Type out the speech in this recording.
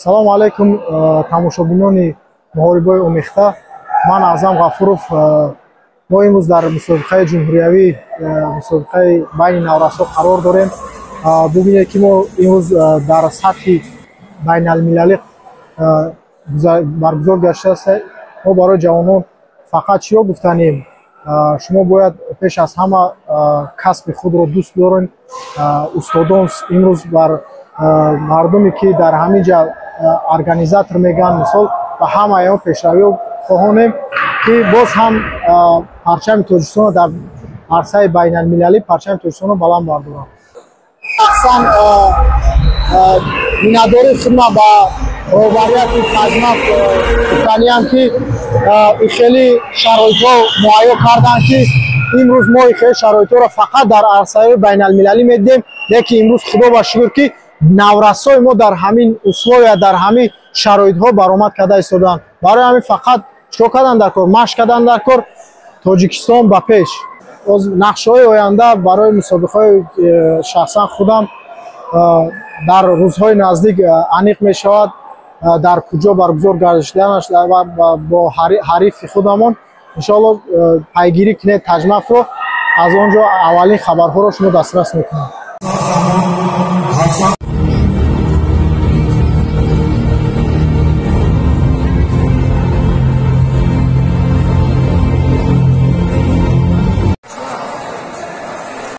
салому алайкум тамошобинони муҳорибаи омехта. Ман Аъзам Ғафуров. Мо имрӯз дар мусобиқаи ҷумҳуриявӣ, мусобиқаи байни наврасҳо қарор дорем. Бубинед ки мо имрӯз дар сатҳи байналмилалӣ баргузор гашта. Мо барои ҷавонон фақат чиё гуфтанем? Шумо бояд пеш аз ҳама касби худро дӯст дорем. Устодон имрӯз бар мардуме ки дар ҳамин ҷа организатор мегӯянд, мисол ба ҳамаи пешравиҳо хоҳонем ки боз ҳам парчами Тоҷикистонро дар арсаи байналмилалӣ парчами Тоҷикистонро баланд бардорам. Шахсан миннатдории худам ба роҳбарияти Таҷмаф гуфтаниям ки хеле шароитҳо муҳайё карданд ки имрӯз мо хеле шароитҳоро фақат дар арсаи байналмилалӣ медиҳем, лекин имрӯз худо ба шукр ки наврасои мо дар ҳамин условия, дар ҳамин шароитҳо баромад карда истоданд. Барои ҳамин фақат чико кардан дар кор, машқ кардан дар кор. Тоҷикистон ба пеш. Нақшаҳои оянда барои мусобиқаҳои шахсан худам дар рӯзҳои наздик аниқ мешавад. Дар куҷо баргузор гардиданаш бо ҳарифи худамон иншоалло пайгирӣ кинед Таҷмафро. Аз он ҷо аввалин хабарҳоро шумо дастрас мекунед.